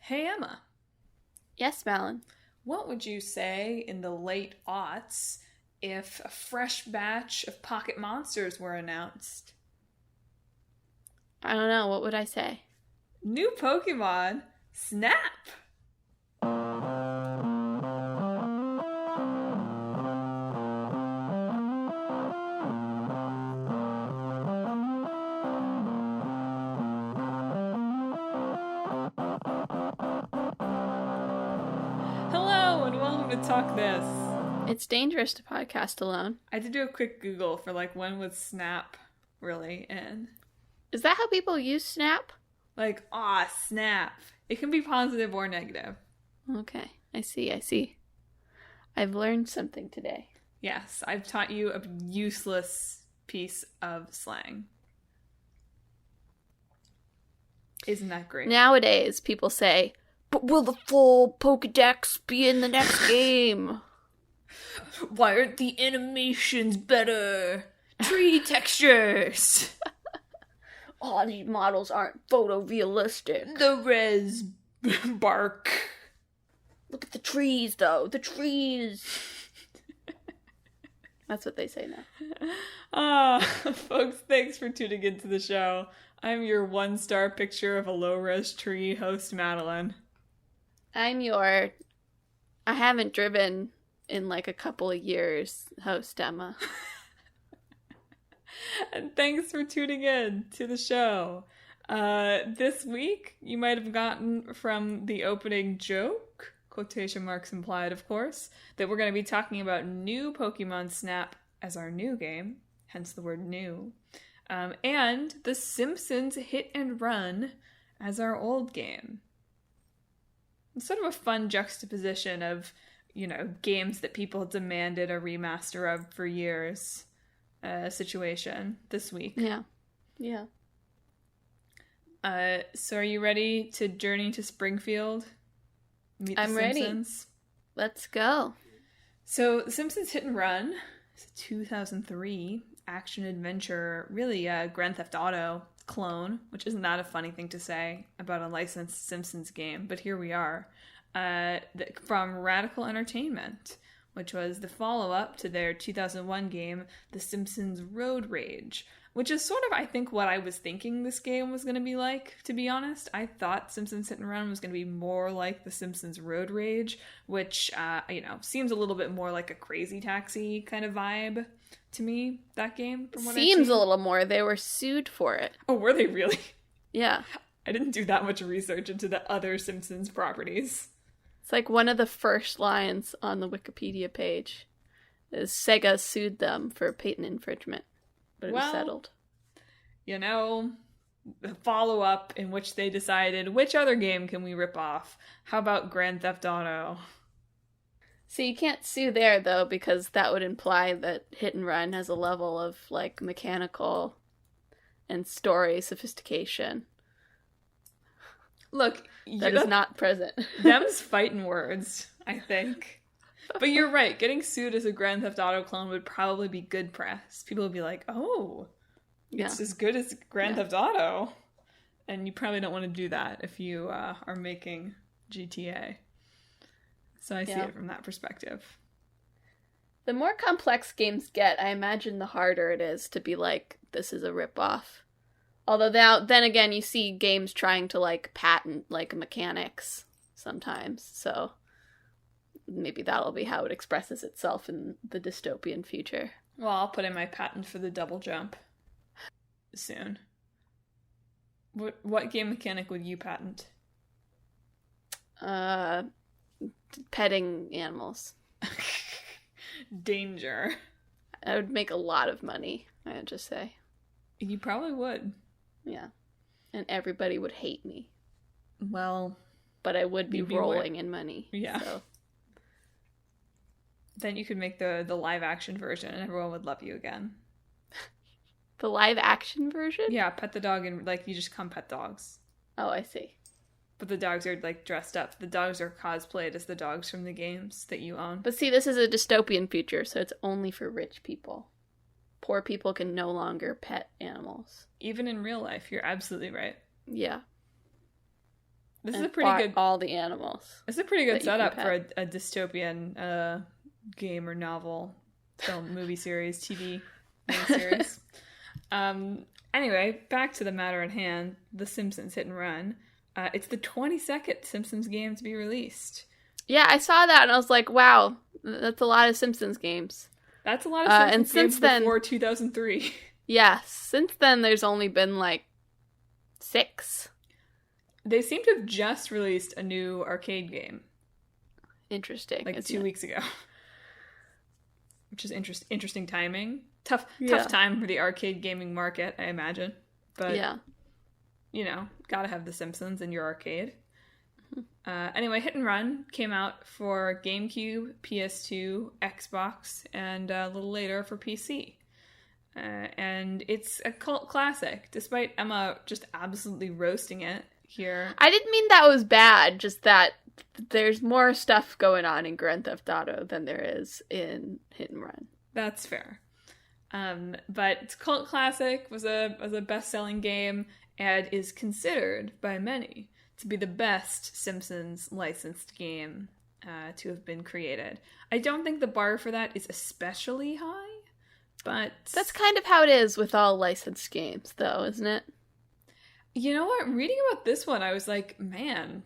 Hey Emma, Yes, Malin. what would you say in the late aughts if a fresh batch of Pocket Monsters were announced? I don't know. What would I say? New Pokemon, Snap! Hello and welcome to Talk This. It's dangerous to podcast alone. I did do a quick Google for when was Snap really in? Is that how people use Snap? Snap. It can be positive or negative. Okay. I see. I've learned something today. Yes, I've taught you a useless piece of slang. Isn't that great? Nowadays, people say, but will the full Pokedex be in the next game? Why aren't the animations better? Tree textures. Oh, these models aren't photorealistic. The res bark. Look at the trees, though. The trees. That's what they say now. Folks, thanks for tuning into the show. I'm your one-star picture of a low-res tree host, Madeline. I'm your I haven't driven in a couple of years host, Emma. And thanks for tuning in to the show. This week, you might have gotten from the opening joke, quotation marks implied, of course, that we're going to be talking about new Pokemon Snap as our new game, hence the word new, and The Simpsons Hit and Run as our old game. It's sort of a fun juxtaposition of, games that people demanded a remaster of for years. Situation this week. Yeah. So are you ready to journey to Springfield? Meet I'm the ready. Simpsons? Let's go. So The Simpsons Hit and Run is a 2003 action-adventure, really a Grand Theft Auto clone, which isn't that a funny thing to say about a licensed Simpsons game, but here we are. From Radical Entertainment, which was the follow-up to their 2001 game, The Simpsons Road Rage, which is sort of, I think, what I was thinking this game was going to be like, to be honest. I thought Simpsons Hit and Run was going to be more like The Simpsons Road Rage, which, seems a little bit more like a Crazy Taxi kind of vibe to me, that game, from what I've Seems seen. a little more. They were sued for it. Oh, were they really? Yeah. I didn't do that much research into the other Simpsons properties. It's one of the first lines on the Wikipedia page is Sega sued them for patent infringement, but it was settled. The follow-up in which they decided, which other game can we rip off? How about Grand Theft Auto? So you can't sue there, though, because that would imply that Hit and Run has a level of, mechanical and story sophistication. Look, that is not present. Them's fighting words, I think. But you're right, getting sued as a Grand Theft Auto clone would probably be good press. People would be like, oh, it's as good as Grand Theft Auto. And you probably don't want to do that if you are making GTA. So I see it from that perspective. The more complex games get, I imagine the harder it is to be this is a ripoff. Although then again, you see games trying to patent mechanics sometimes, so maybe that'll be how it expresses itself in the dystopian future. Well, I'll put in my patent for the double jump soon. What game mechanic would you patent? Petting animals. Danger. I would make a lot of money, I would just say. You probably would. Yeah. And everybody would hate me. Well, but I would be rolling in money. Yeah. So. Then you could make the live action version and everyone would love you again. The live action version? Yeah, pet the dog and you just come pet dogs. Oh, I see. But the dogs are dressed up. The dogs are cosplayed as the dogs from the games that you own. But see, this is a dystopian future, so it's only for rich people. Poor people can no longer pet animals. Even in real life, you're absolutely right. Yeah. This is and a pretty fought good. all the animals. It's a pretty that good you can setup for pet. a dystopian game or novel, film, movie series, TV miniseries. Anyway, back to the matter at hand: The Simpsons Hit and Run. It's the 22nd Simpsons game to be released. Yeah, I saw that and I was like, wow, that's a lot of Simpsons games. That's a lot of Simpsons and games since then, before 2003. Yeah, since then there's only been like 6. They seem to have just released a new arcade game, Interesting. like isn't 2 it? weeks ago, which is interesting timing. Tough Yeah. time for the arcade gaming market, I imagine. But Yeah. you know, gotta have The Simpsons in your arcade. Anyway, Hit and Run came out for GameCube, PS2, Xbox, and a little later for PC. And it's a cult classic, despite Emma just absolutely roasting it here. I didn't mean that was bad, just that there's more stuff going on in Grand Theft Auto than there is in Hit and Run. That's fair. But it's a cult classic, was a best-selling game, and is considered by many to be the best Simpsons licensed game to have been created. I don't think the bar for that is especially high, but That's kind of how it is with all licensed games, though, isn't it? you know what? Reading about this one, I was like, man,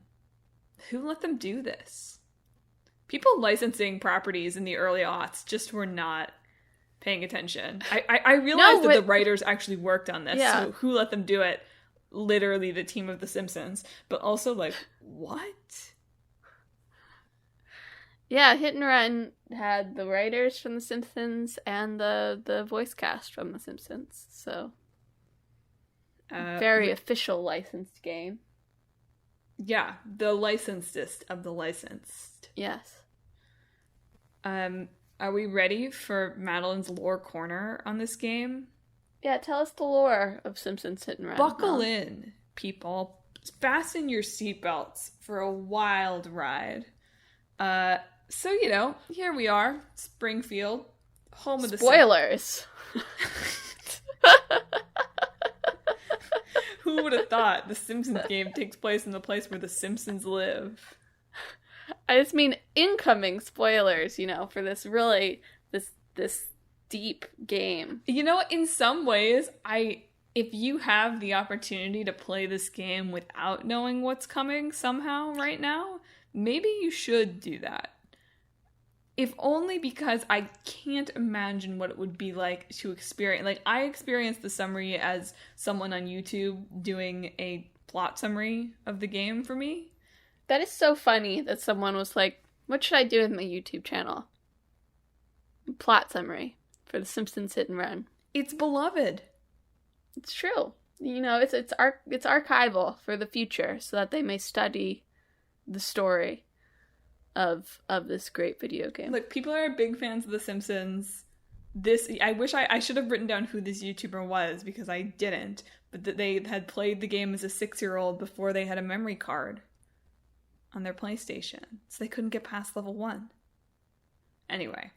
who let them do this? People licensing properties in the early aughts just were not paying attention. I realized that the writers actually worked on this, Yeah. so who let them do it? Literally the team of The Simpsons. But also, like, what? Yeah, Hit and Run had the writers from The Simpsons and the voice cast from The Simpsons, so very official licensed game. Yeah, the licensed of the licensed. Yes. Are we ready for Madeline's lore corner on this game? Yeah, tell us the lore of Simpsons Hit and Run. Buckle Mom. in, people. Fasten your seatbelts for a wild ride. So, you know, here we are, Springfield, home of the Spoilers. Who would have thought the Simpsons game takes place in the place where the Simpsons live? I just mean incoming spoilers, you know, for this really this deep game. You know, in some ways, if you have the opportunity to play this game without knowing what's coming somehow right now, maybe you should do that. If only because I can't imagine what it would be like to experience. Like, I experienced the summary as someone on YouTube doing a plot summary of the game for me. That is so funny that someone was like, what should I do with my YouTube channel? Plot summary for The Simpsons Hit and Run. It's beloved. It's true. You know, it's archival for the future so that they may study the story of this great video game. Look, people are big fans of The Simpsons. I wish I should have written down who this YouTuber was because I didn't. But that they had played the game as a 6-year-old before they had a memory card on their PlayStation, so they couldn't get past level 1. Anyway,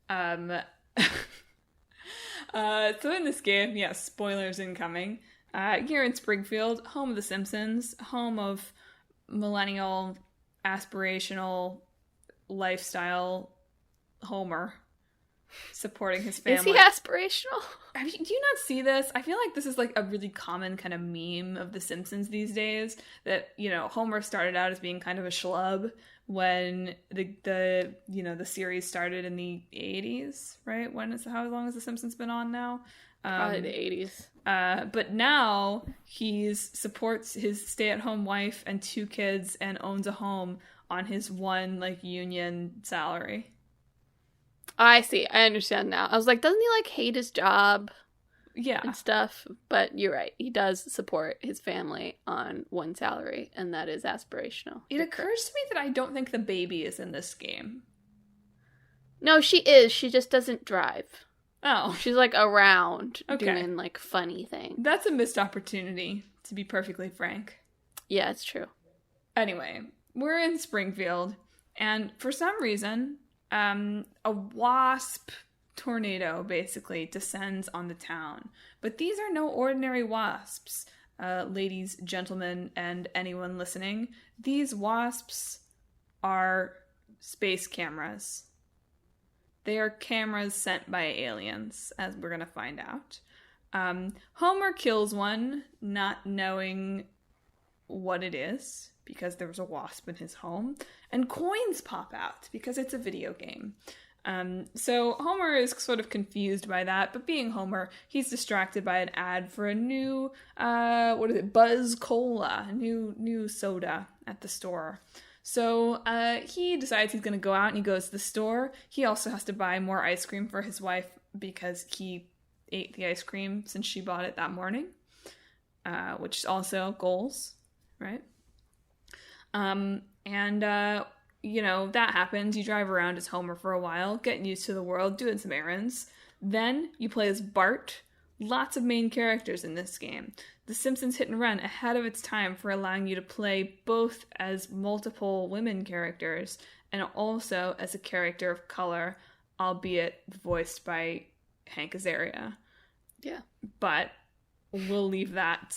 so in this game, yes, spoilers incoming. Here in Springfield, home of The Simpsons, home of millennial aspirational lifestyle Homer supporting his family. Is he aspirational? Do you not see this? I feel like this is like a really common kind of meme of The Simpsons these days. That, you know, Homer started out as being kind of a schlub when the series started in the 80s, right? How long has The Simpsons been on now? Probably the 80s. But now he supports his stay-at-home wife and 2 kids and owns a home on his one like union salary. I see. I understand now. I was like, doesn't he like hate his job Yeah. and stuff? But you're right. He does support his family on one salary, and that is aspirational. It occurs to me that I don't think the baby is in this game. No, she is. She just doesn't drive. Oh. She's like around Okay. doing like funny things. That's a missed opportunity, to be perfectly frank. Yeah, it's true. Anyway, we're in Springfield, and for some reason, a wasp tornado basically descends on the town. But these are no ordinary wasps. ladies, gentlemen, and anyone listening, these wasps are space cameras. They are cameras sent by aliens, as we're going to find out. Homer kills one, not knowing what it is, because there was a wasp in his home, and coins pop out, because it's a video game. So Homer is sort of confused by that, but being Homer, he's distracted by an ad for a new, Buzz Cola, a new soda at the store. So he decides he's going to go out, and he goes to the store. He also has to buy more ice cream for his wife because he ate the ice cream since she bought it that morning, which is also goals, right? That happens. You drive around as Homer for a while, getting used to the world, doing some errands. Then you play as Bart. Lots of main characters in this game. The Simpsons Hit and Run ahead of its time for allowing you to play both as multiple women characters and also as a character of color, albeit voiced by Hank Azaria. Yeah. But we'll leave that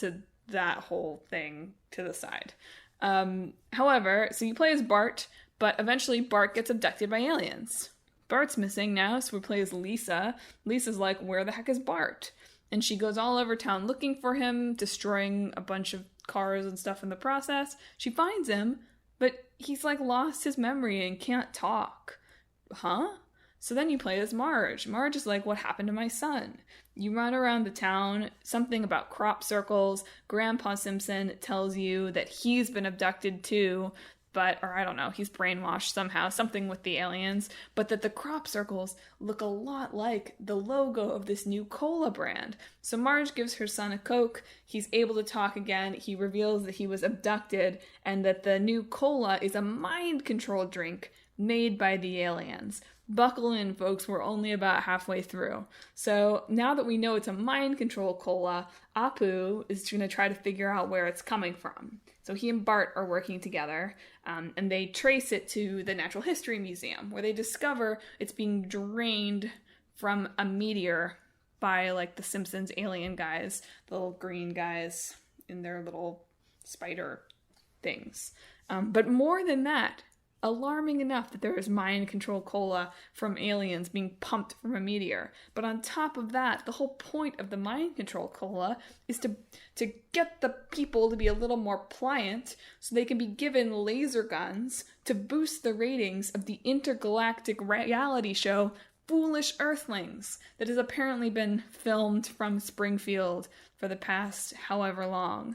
whole thing to the side. However, so you play as Bart, but eventually Bart gets abducted by aliens. Bart's missing now, so we play as Lisa. Lisa's like, where the heck is Bart? And she goes all over town looking for him, destroying a bunch of cars and stuff in the process. She finds him, but he's like lost his memory and can't talk. Huh? So then you play as Marge. Marge is like, what happened to my son? You run around the town, something about crop circles. Grandpa Simpson tells you that he's been abducted too, or I don't know, he's brainwashed somehow, something with the aliens, but that the crop circles look a lot like the logo of this new cola brand. So Marge gives her son a Coke, he's able to talk again, he reveals that he was abducted, and that the new cola is a mind-controlled drink made by the aliens. Buckle in, folks, we're only about halfway through. So now that we know it's a mind control cola, Apu is going to try to figure out where it's coming from. So he and Bart are working together, and they trace it to the Natural History Museum, where they discover it's being drained from a meteor by, like, the Simpsons alien guys, the little green guys in their little spider things. But more than that, alarming enough that there is mind control cola from aliens being pumped from a meteor. But on top of that, the whole point of the mind control cola is to get the people to be a little more pliant so they can be given laser guns to boost the ratings of the intergalactic reality show Foolish Earthlings that has apparently been filmed from Springfield for the past however long.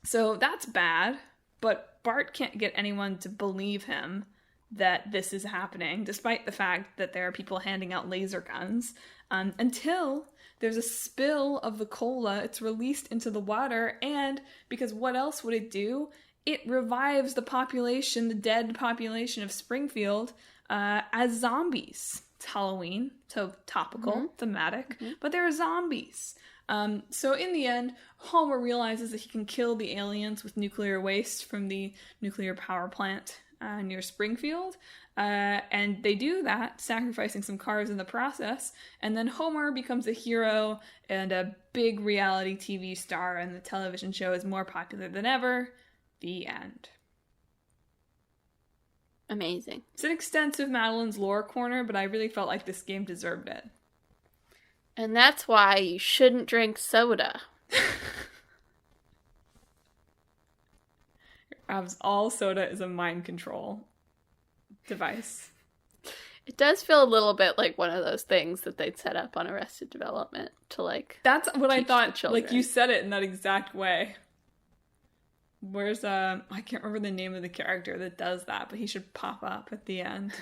So that's bad, but Bart can't get anyone to believe him that this is happening, despite the fact that there are people handing out laser guns, until there's a spill of the cola. It's released into the water, and because what else would it do? It revives the population, the dead population of Springfield, as zombies. It's Halloween, so topical, thematic, but they're zombies. So in the end, Homer realizes that he can kill the aliens with nuclear waste from the nuclear power plant near Springfield. And they do that, sacrificing some cars in the process. And then Homer becomes a hero and a big reality TV star, and the television show is more popular than ever. The end. Amazing. It's an extensive Madeline's lore corner, but I really felt like this game deserved it. And that's why you shouldn't drink soda. All soda is a mind control device. It does feel a little bit like one of those things that they'd set up on Arrested Development to, like, that's what I thought. Children. Like, you said it in that exact way. Where's I can't remember the name of the character that does that, but he should pop up at the end.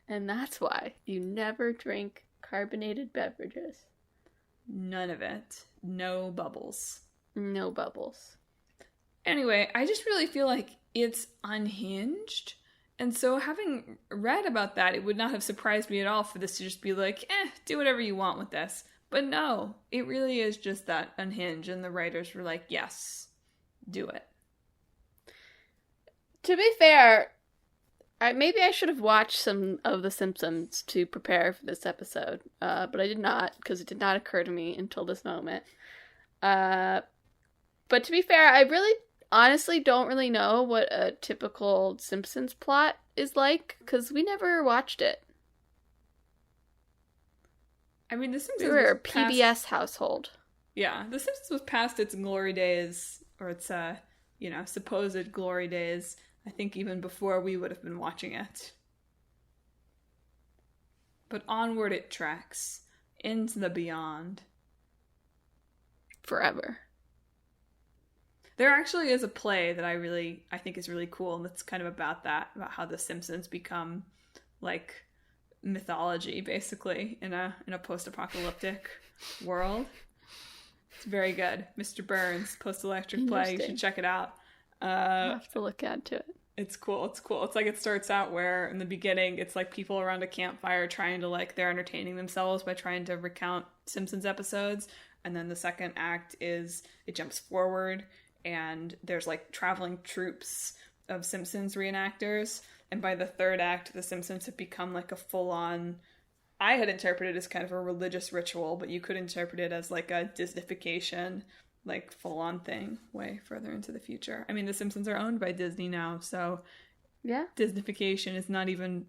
And that's why you never drink carbonated beverages. None of it. No bubbles. No bubbles. Anyway, I just really feel like it's unhinged. And so having read about that, it would not have surprised me at all for this to just be like, do whatever you want with this. But no, it really is just that unhinged. And the writers were like, yes, do it. To be fair, Maybe I should have watched some of The Simpsons to prepare for this episode, but I did not, because it did not occur to me until this moment. But to be fair, I really honestly don't really know what a typical Simpsons plot is like, because we never watched it. I mean, The Simpsons We were a was past... PBS household. Yeah, The Simpsons was past its glory days, or its, supposed glory days, I think even before we would have been watching it. But onward it treks, into the beyond. Forever. There actually is a play that I think is really cool, and that's kind of about that, about how the Simpsons become like mythology, basically, in a post-apocalyptic world. It's very good. Mr. Burns, post-electric play. You should check it out. I'll have to look into it. It's cool. It's cool. It's like it starts out where in the beginning it's like people around a campfire trying to like they're entertaining themselves by trying to recount Simpsons episodes, and then the second act is it jumps forward and there's like traveling troops of Simpsons reenactors, and by the third act the Simpsons have become like a full-on, I had interpreted it as kind of a religious ritual, but you could interpret it as like a Disneyfication, like full-on thing way further into the future. I mean, the Simpsons are owned by Disney now, so yeah, Disneyfication is not even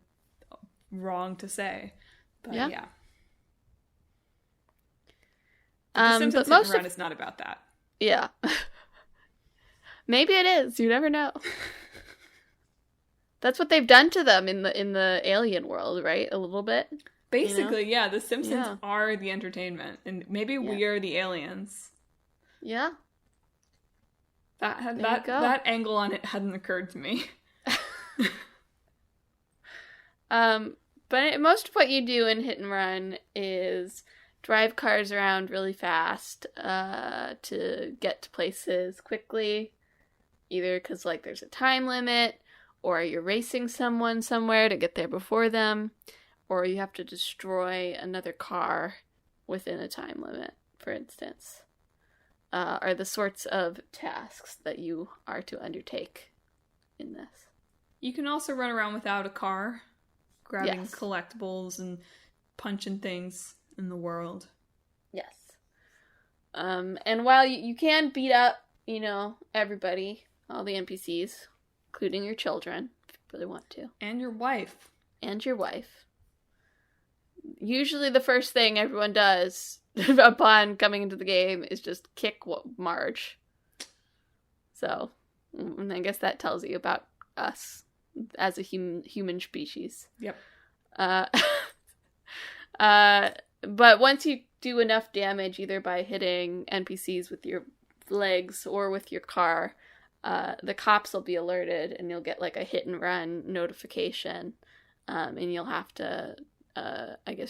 wrong to say. But yeah. The Simpsons Hit and Run is not about that. Yeah. Maybe it is. You never know. That's what they've done to them in the alien world, right? A little bit. Basically, yeah. The Simpsons are the entertainment, and maybe we are the aliens. Yeah. That angle on it hadn't occurred to me. But most of what you do in Hit and Run is drive cars around really fast to get to places quickly, either because like there's a time limit, or you're racing someone somewhere to get there before them, or you have to destroy another car within a time limit, for instance, are the sorts of tasks that you are to undertake in this. You can also run around without a car, grabbing collectibles and punching things in the world. Yes. And while you can beat up, everybody, all the NPCs, including your children, if you really want to. And your wife. And your wife. Usually the first thing everyone does upon coming into the game is just kick Marge. So, I guess that tells you about us as a human species. Yep. But once you do enough damage, either by hitting NPCs with your legs or with your car, the cops will be alerted, and you'll get like a hit and run notification, and you'll have to,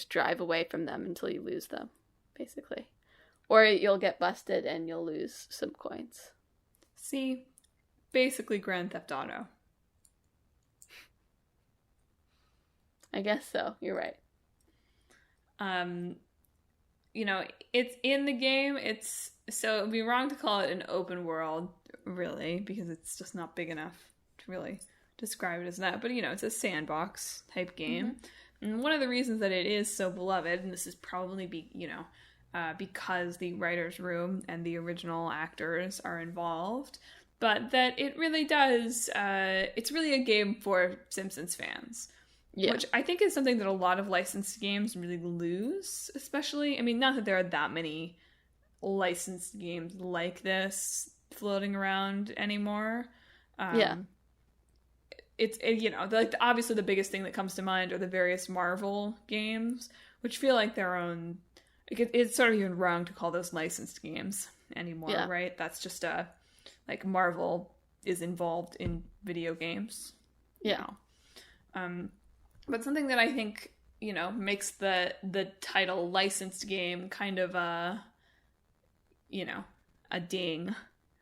drive away from them until you lose them, basically. Or you'll get busted and you'll lose some coins. See, basically Grand Theft Auto. I guess so. You're right. It's in the game. So it would be wrong to call it an open world, really, because it's just not big enough to really describe it as that. But, it's a sandbox type game. Mm-hmm. And one of the reasons that it is so beloved, and this is probably because the writer's room and the original actors are involved, but that it really does, it's really a game for Simpsons fans. Yeah. Which I think is something that a lot of licensed games really lose, especially. I mean, not that there are that many licensed games like this floating around anymore. Obviously the biggest thing that comes to mind are the various Marvel games, which feel like their own. It's sort of even wrong to call those licensed games anymore, right? That's just Marvel is involved in video games. Yeah. But something that I think, makes the title licensed game kind of a ding,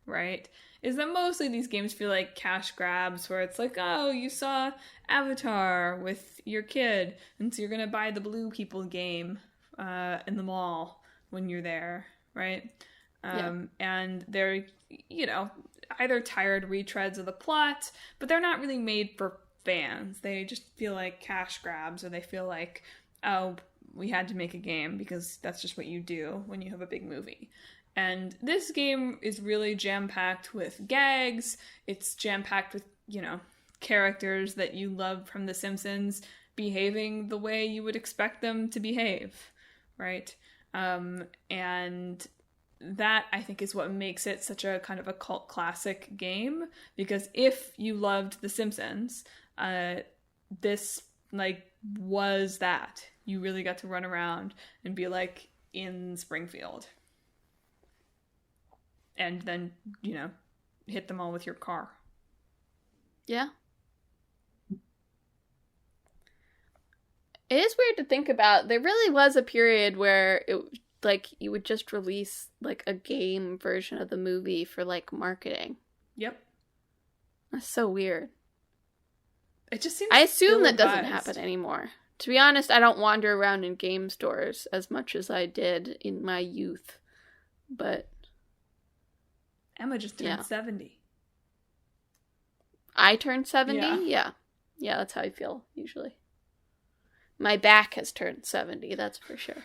right? Is that mostly these games feel like cash grabs where it's like, oh, you saw Avatar with your kid, and so you're going to buy the Blue People game in the mall when you're there, right? And they're, either tired retreads of the plot, but they're not really made for fans. They just feel like cash grabs, or they feel like, oh, we had to make a game because that's just what you do when you have a big movie. And this game is really jam-packed with gags. It's jam-packed with, characters that you love from The Simpsons behaving the way you would expect them to behave, right? And that, I think, is what makes it such a kind of a cult classic game, because if you loved The Simpsons, this, was that. You really got to run around and be, in Springfield. And then, hit them all with your car. Yeah. It is weird to think about. There really was a period where you would just release a game version of the movie for marketing. Yep. That's so weird. It just seems I assume that doesn't happen anymore. To be honest, I don't wander around in game stores as much as I did in my youth. But Emma just turned 70. I turned 70? Yeah. Yeah, that's how I feel usually. My back has turned 70, that's for sure.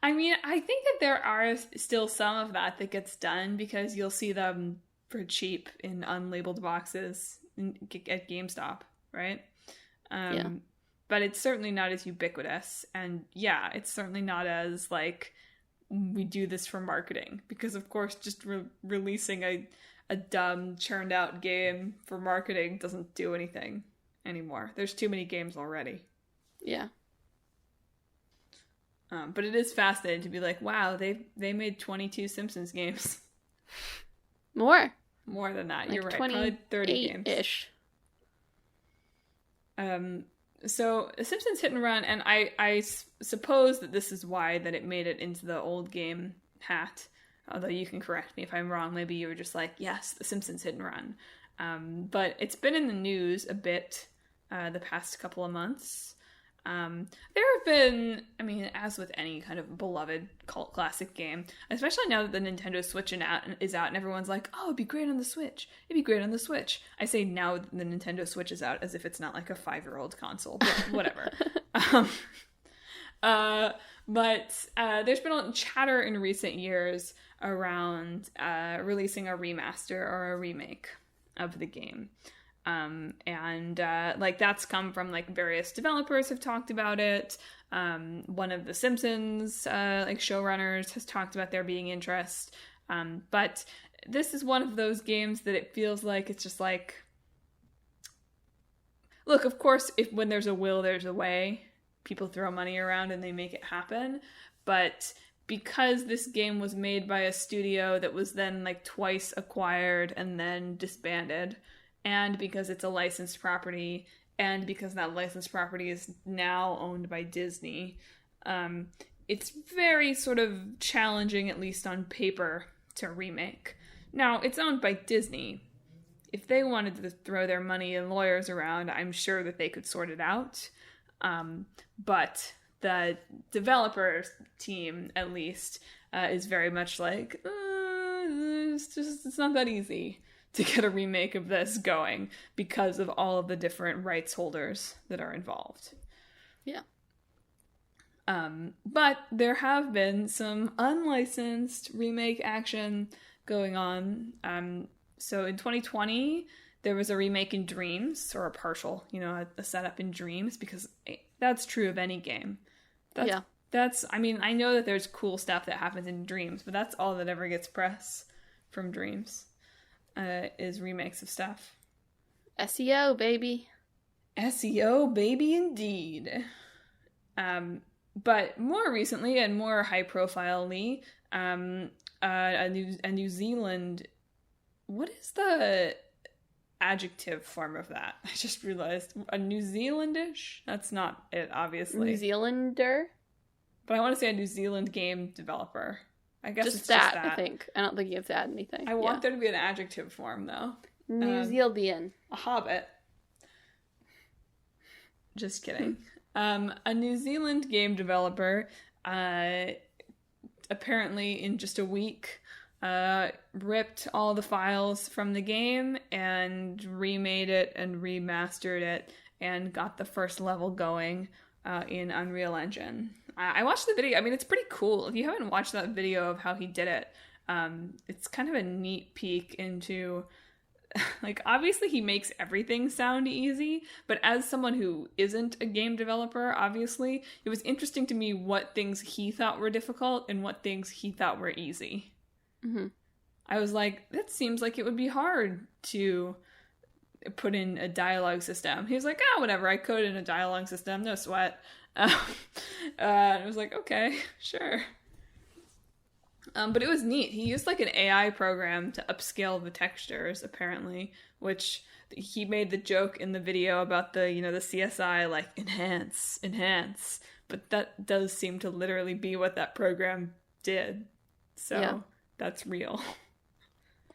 I mean, I think that there are still some of that gets done, because you'll see them for cheap in unlabeled boxes at GameStop, right? But it's certainly not as ubiquitous. And yeah, it's certainly not as we do this for marketing, because of course just releasing a dumb churned out game for marketing doesn't do anything anymore. There's too many games already. Yeah. But it is fascinating to be wow, they made 22 Simpsons games. More than that. You're right. Probably 30 games ish. So Simpsons Hit and Run, and I suppose that this is why that it made it into the old game hat. Although you can correct me if I'm wrong. Maybe you were just yes, The Simpsons Hit and Run. But it's been in the news a bit the past couple of months. There have been, as with any kind of beloved cult classic game, especially now that the Nintendo Switch is out and everyone's oh, it'd be great on the Switch. It'd be great on the Switch. I say now that the Nintendo Switch is out as if it's not a 5-year-old console, but whatever. But there's been a chatter in recent years around releasing a remaster or a remake of the game. That's come from various developers have talked about it. One of the Simpsons showrunners has talked about there being interest. But this is one of those games that it feels it's just look, of course, when there's a will, there's a way. People throw money around and they make it happen. But because this game was made by a studio that was then twice acquired and then disbanded, and because it's a licensed property, and because that licensed property is now owned by Disney, it's very sort of challenging, at least on paper, to remake. Now, it's owned by Disney. If they wanted to throw their money and lawyers around, I'm sure that they could sort it out. But the developer team, at least, is very much it's not that easy to get a remake of this going because of all of the different rights holders that are involved. Yeah. But there have been some unlicensed remake action going on. So in 2020, there was a remake in Dreams, or a partial, a setup in Dreams, because that's true of any game. I know that there's cool stuff that happens in Dreams, but that's all that ever gets press from Dreams. Is remakes of stuff. SEO, baby. SEO, baby, indeed. But more recently and more high-profilely, a New Zealand... What is the adjective form of that? I just realized. A New Zealandish? That's not it, obviously. New Zealander? But I want to say a New Zealand game developer. I guess just that, I think. I don't think you have to add anything. I want there to be an adjective form, though. New Zealandian. A hobbit. Just kidding. A New Zealand game developer, apparently in just a week, ripped all the files from the game and remade it and remastered it and got the first level going in Unreal Engine. I watched the video. I mean, it's pretty cool. If you haven't watched that video of how he did it, it's kind of a neat peek into... Like, obviously he makes everything sound easy, but as someone who isn't a game developer, obviously, it was interesting to me what things he thought were difficult and what things he thought were easy. Mm-hmm. I was like, that seems like it would be hard to put in a dialogue system. He was like, whatever, I coded in a dialogue system, no sweat. I was like, okay, sure. But it was neat. He used like an AI program to upscale the textures, apparently, which he made the joke in the video about the, the CSI, like, enhance. But that does seem to literally be what that program did. So That's real.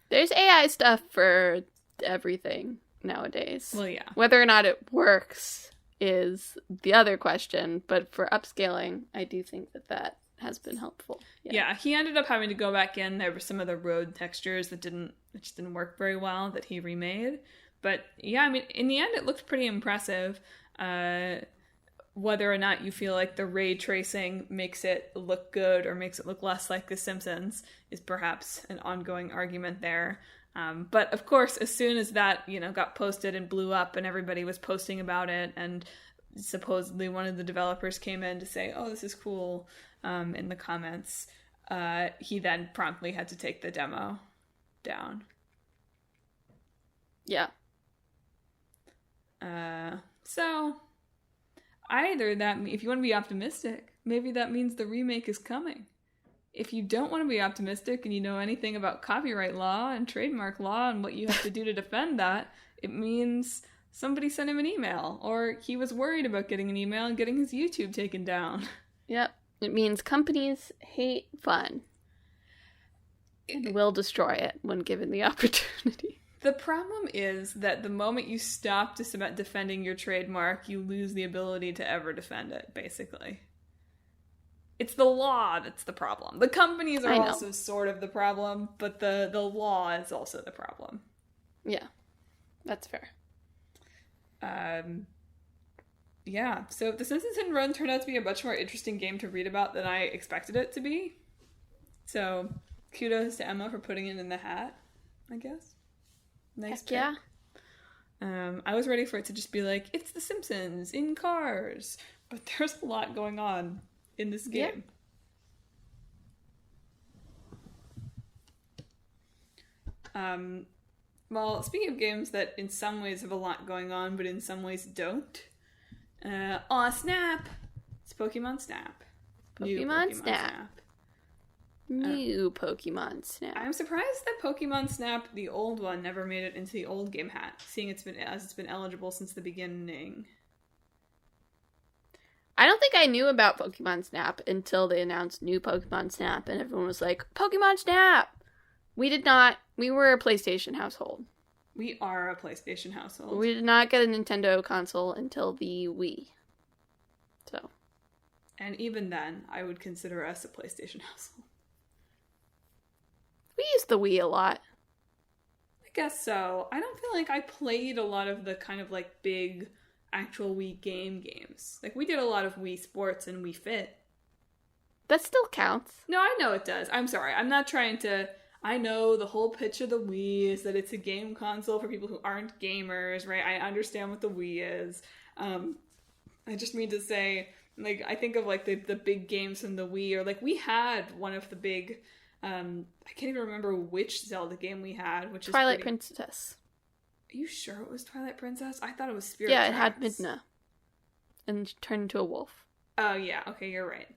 There's AI stuff for everything nowadays. Well, yeah. Whether or not it works is the other question, but for upscaling, I do think that has been helpful. Yeah, he ended up having to go back in. There were some of the road textures that just didn't work very well that he remade. But yeah, I mean, in the end, it looked pretty impressive. Whether or not you feel like the ray tracing makes it look good or makes it look less like The Simpsons is perhaps an ongoing argument there. But of course, as soon as that, got posted and blew up and everybody was posting about it, and supposedly one of the developers came in to say, oh, this is cool, in the comments, he then promptly had to take the demo down. Yeah. So either that, if you want to be optimistic, maybe that means the remake is coming. If you don't want to be optimistic and you know anything about copyright law and trademark law and what you have to do to defend that, it means somebody sent him an email, or he was worried about getting an email and getting his YouTube taken down. Yep. It means companies hate fun and will destroy it when given the opportunity. The problem is that the moment you stop defending your trademark, you lose the ability to ever defend it, basically. It's the law that's the problem. The companies are also sort of the problem, but the law is also the problem. Yeah, that's fair. Yeah, so The Simpsons Hit and Run turned out to be a much more interesting game to read about than I expected it to be. So, kudos to Emma for putting it in the hat, I guess. Nice pick. Yeah. I was ready for it to just be like, it's The Simpsons in cars, but there's a lot going on in this game. Yeah. Well, speaking of games that in some ways have a lot going on, but in some ways don't. Snap! It's Pokemon Snap. Pokemon Snap. New Pokemon Snap. I'm surprised that Pokemon Snap, the old one, never made it into the old game hat, seeing it's been eligible since the beginning. I don't think I knew about Pokemon Snap until they announced new Pokemon Snap, and everyone was like, Pokemon Snap! We did not. We were a PlayStation household. We are a PlayStation household. We did not get a Nintendo console until the Wii. So. And even then, I would consider us a PlayStation household. We used the Wii a lot. I guess so. I don't feel like I played a lot of the kind of like big actual Wii games. Like, we did a lot of Wii Sports and Wii Fit. That still counts. No, I know it does. I'm sorry. I'm not trying to... I know the whole pitch of the Wii is that it's a game console for people who aren't gamers, right? I understand what the Wii is. I just mean to say, like, I think of, like, the big games from the Wii, or, like, we had one of the big... I can't even remember which Zelda game we had, which Twilight is Princess. Are you sure it was Twilight Princess? I thought it was Spirit Yeah, Tracks. it had Midna. And she turned into a wolf. Oh, yeah. Okay, you're right.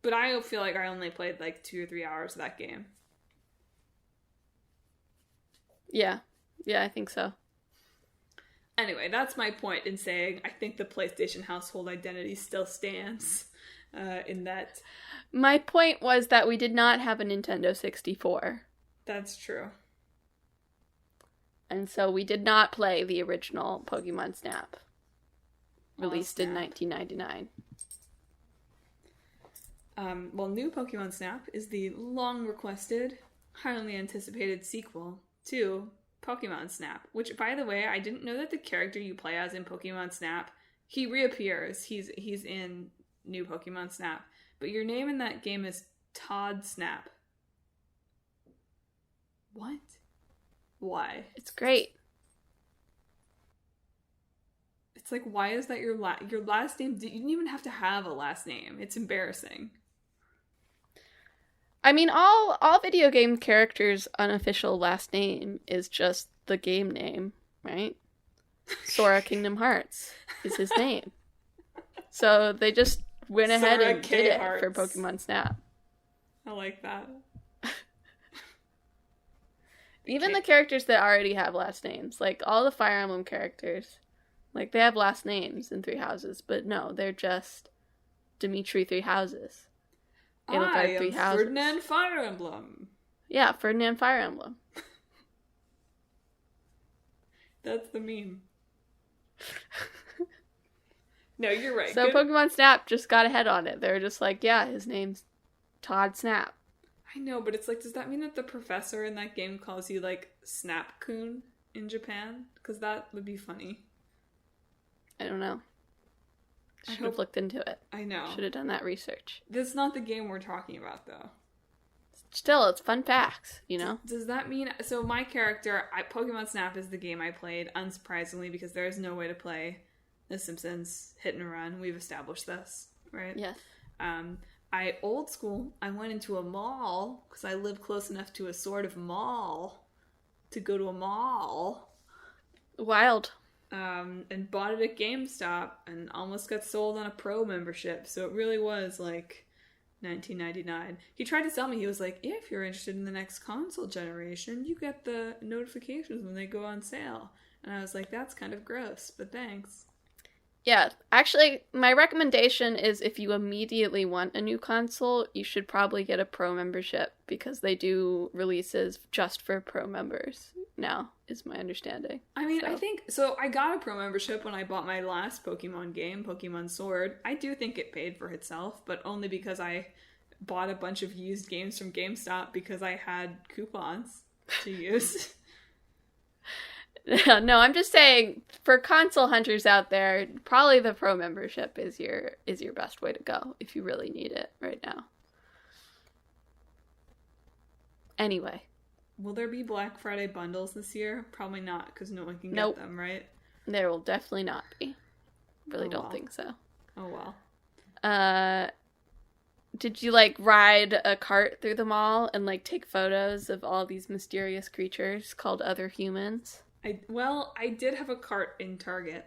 But I feel like I only played like 2 or 3 hours of that game. Yeah. Yeah, I think so. Anyway, that's my point in saying I think the PlayStation household identity still stands in that. My point was that we did not have a Nintendo 64. That's true. And so we did not play the original Pokemon Snap. Released in Snap. 1999. Well, New Pokemon Snap is the long-requested, highly anticipated sequel to Pokemon Snap, which, by the way, I didn't know that the character you play as in Pokemon Snap, he reappears. He's in New Pokemon Snap, but your name in that game is Todd Snap. What? Why? It's great. It's like, why is that your last name? You didn't even have to have a last name. It's embarrassing. I mean, all video game characters' unofficial last name is just the game name, right? Sora Kingdom Hearts is his name. So they just went ahead Sora and K. did it Hearts. for Pokemon Snap. I like that. Even the characters that already have last names, like all the Fire Emblem characters, like they have last names in Three Houses, but no, they're just Dimitri Three Houses. I am Ferdinand Fire Emblem. Yeah, Ferdinand Fire Emblem. That's the meme. No, you're right. So Pokemon Snap just got ahead on it. They were just like, yeah, his name's Todd Snap. I know, but it's like, does that mean that the professor in that game calls you, like, Snap-kun in Japan? Because that would be funny. I don't know. Should have looked into it. I know. Should have done that research. That's not the game we're talking about, though. Still, it's fun facts, you know? Does that mean... So my character, Pokemon Snap is the game I played, unsurprisingly, because there is no way to play The Simpsons Hit and Run. We've established this, right? Yes. Old school, I went into a mall, because I live close enough to a sort of mall, to go to a mall. Wild. And bought it at GameStop, and almost got sold on a pro membership, so it really was, like, $19.99. He tried to sell me, he was like, if you're interested in the next console generation, you get the notifications when they go on sale. And I was like, that's kind of gross, but thanks. Yeah, actually, my recommendation is if you immediately want a new console, you should probably get a pro membership, because they do releases just for pro members now, is my understanding. I mean, so I got a pro membership when I bought my last Pokemon game, Pokemon Sword. I do think it paid for itself, but only because I bought a bunch of used games from GameStop because I had coupons to use. No, I'm just saying, for console hunters out there, probably the pro membership is your best way to go if you really need it right now. Anyway. Will there be Black Friday bundles this year? Probably not, because no one can Nope. get them, right? There will definitely not be. Really don't think so. Oh, well. Did you, like, ride a cart through the mall and, like, take photos of all these mysterious creatures called other humans? I did have a cart in Target.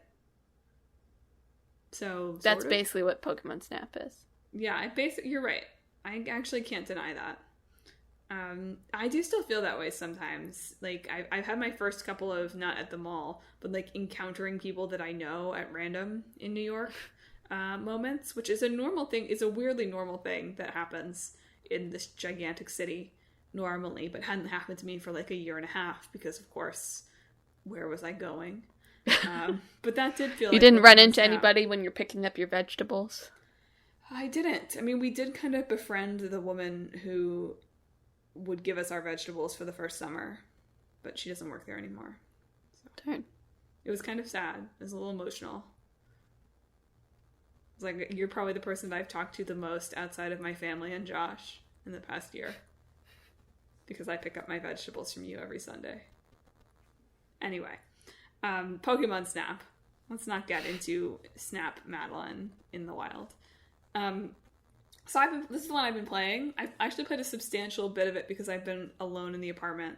So, That's basically what Pokemon Snap is. Yeah, you're right. I actually can't deny that. I do still feel that way sometimes. Like, I've had my first couple of, not at the mall, but, like, encountering people that I know at random in New York moments, which is a normal thing, is a weirdly normal thing that happens in this gigantic city normally, but hadn't happened to me for, like, a year and a half, because, of course, where was I going? But that did feel You didn't run into anybody when you're picking up your vegetables? I didn't. I mean, we did kind of befriend the woman who would give us our vegetables for the first summer, but she doesn't work there anymore. So. Darn. It was kind of sad. It was a little emotional. It's like, you're probably the person that I've talked to the most outside of my family and Josh in the past year, because I pick up my vegetables from you every Sunday. Anyway, Pokemon Snap. Let's not get into Snap Madeline in the wild. So this is the one I've been playing. I've actually played a substantial bit of it because I've been alone in the apartment,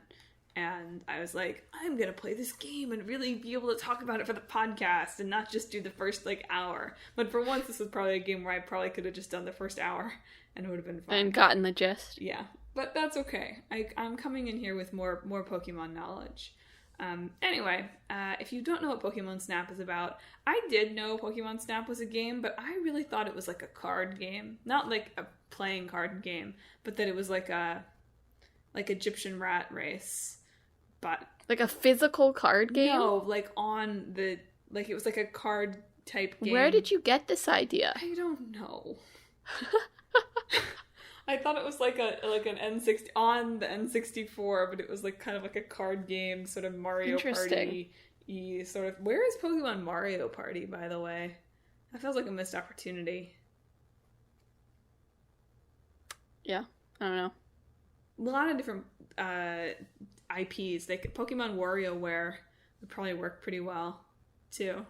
and I was like, I'm gonna play this game and really be able to talk about it for the podcast and not just do the first, like, hour. But for once, this was probably a game where I probably could have just done the first hour and it would have been fun. And gotten the gist. Yeah, but that's okay. I'm coming in here with more Pokemon knowledge. Anyway, if you don't know what Pokemon Snap is about, I did know Pokemon Snap was a game, but I really thought it was like a card game. Not like a playing card game, but that it was like Egyptian rat race. But like a physical card game? No, like it was like a card type game. Where did you get this idea? I don't know. I thought it was like an N60 on the N64, but it was like kind of like a card game, sort of Mario Party. Sort of. Where is Pokemon Mario Party, by the way? That feels like a missed opportunity. Yeah, I don't know. A lot of different IPs. Pokemon WarioWare would probably work pretty well too.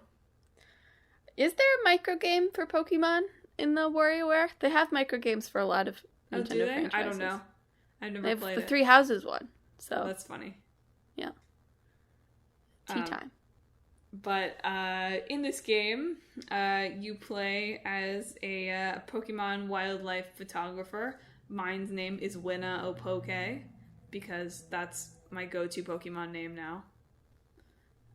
Is there a micro game for Pokemon in the WarioWare? They have micro games for a lot of Nintendo franchises. I don't know. I've never played the it. Three Houses one. So that's funny. Yeah. Tea time. But in this game, you play as a Pokemon wildlife photographer. Mine's name is Winna Opoke, because that's my go-to Pokemon name now.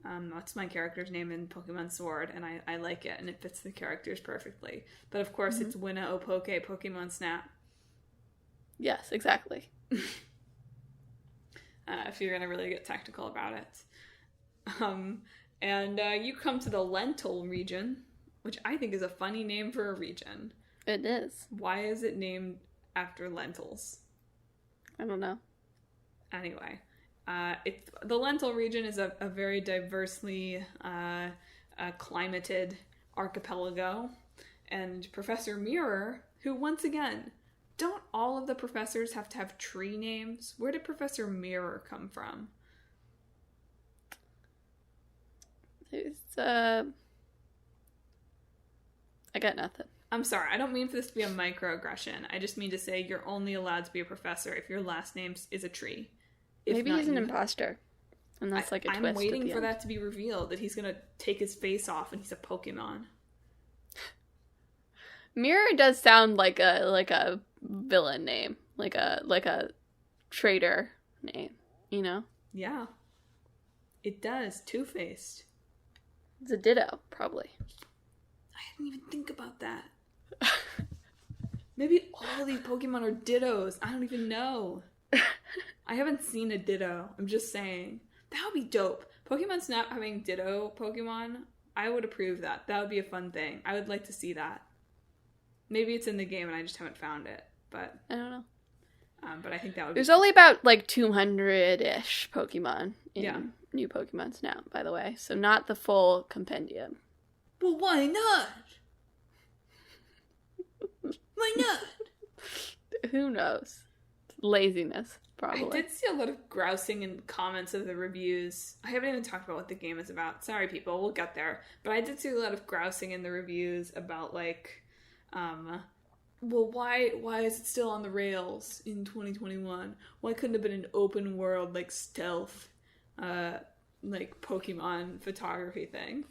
That's my character's name in Pokemon Sword, and I like it, and it fits the characters perfectly. But of course, it's Winna Opoke Pokemon Snap. Yes, exactly. If you're gonna really get technical about it. And you come to the Lental region, which I think is a funny name for a region. It is. Why is it named after lentils? I don't know. Anyway, the Lental region is a very diversely climated archipelago, and Professor Mirror, who once again, don't all of the professors have to have tree names? Where did Professor Mirror come from? I got nothing. I'm sorry, I don't mean for this to be a microaggression. I just mean to say you're only allowed to be a professor if your last name is a tree. Maybe he's an imposter. And that's like a twist. I'm waiting for that to be revealed, that he's gonna take his face off and he's a Pokemon. Mirror does sound like a villain name. Like a traitor name, you know? Yeah. It does. Two-faced. It's a Ditto, probably. I didn't even think about that. Maybe all these Pokemon are Dittos. I don't even know. I haven't seen a Ditto. I'm just saying. That would be dope. Pokemon Snap having Ditto Pokemon, I would approve that. That would be a fun thing. I would like to see that. Maybe it's in the game and I just haven't found it. But I don't know. But I think that would be... There's only about, 200-ish Pokemon in New Pokemon Snap, by the way. So not the full compendium. Well, why not? Why not? Who knows? Laziness, probably. I did see a lot of grousing in comments of the reviews. I haven't even talked about what the game is about. Sorry, people. We'll get there. But I did see a lot of grousing in the reviews about, well, why is it still on the rails in 2021? Why couldn't it have been an open world, stealth, Pokemon photography thing?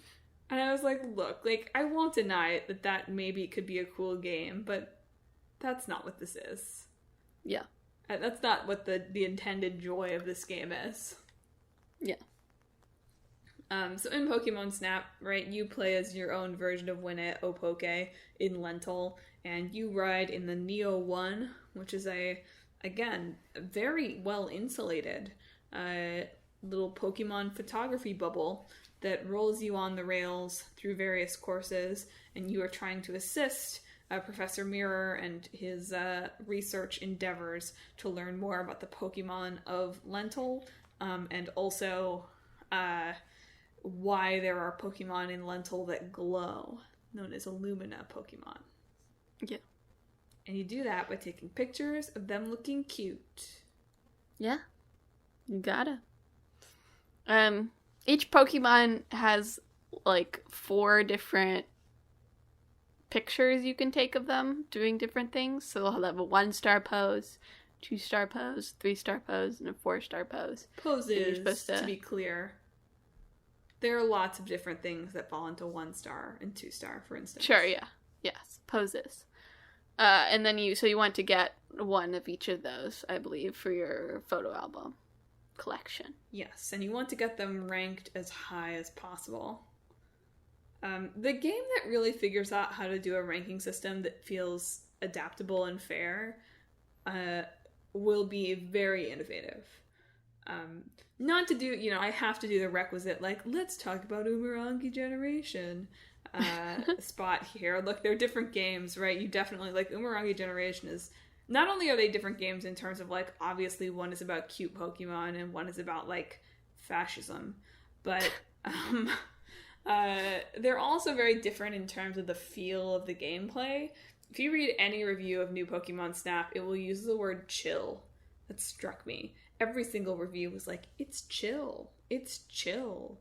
And I was like, look, I won't deny that maybe it could be a cool game, but that's not what this is. Yeah. That's not what the intended joy of this game is. Yeah. So in Pokemon Snap, right, you play as your own version of Winna Opoke in Lental, and you ride in the Neo 1, which is a very well insulated little Pokemon photography bubble that rolls you on the rails through various courses, and you are trying to assist Professor Mirror and his research endeavors to learn more about the Pokemon of Lental, and also why there are Pokemon in Lental that glow, known as Illumina Pokemon. Yeah. And you do that by taking pictures of them looking cute. Yeah. You gotta. Each Pokemon has, 4 different pictures you can take of them doing different things. So they'll have a 1-star pose, 2-star pose, 3-star pose, and a 4-star pose. Poses, to be clear. There are lots of different things that fall into 1-star and 2-star, for instance. Sure, yeah. Yes, poses. And then you want to get one of each of those, I believe, for your photo album collection. Yes, and you want to get them ranked as high as possible. The game that really figures out how to do a ranking system that feels adaptable and fair will be very innovative. Not to do, I have to do the requisite, let's talk about Umurangi Generation spot here. Look, they're different games, right? You definitely, Umurangi Generation is not only are they different games in terms of like obviously one is about cute Pokemon and one is about like fascism, but they're also very different in terms of the feel of the gameplay. If you read any review of new Pokemon Snap, it will use the word chill. That struck me. Every single review was like, it's chill. It's chill.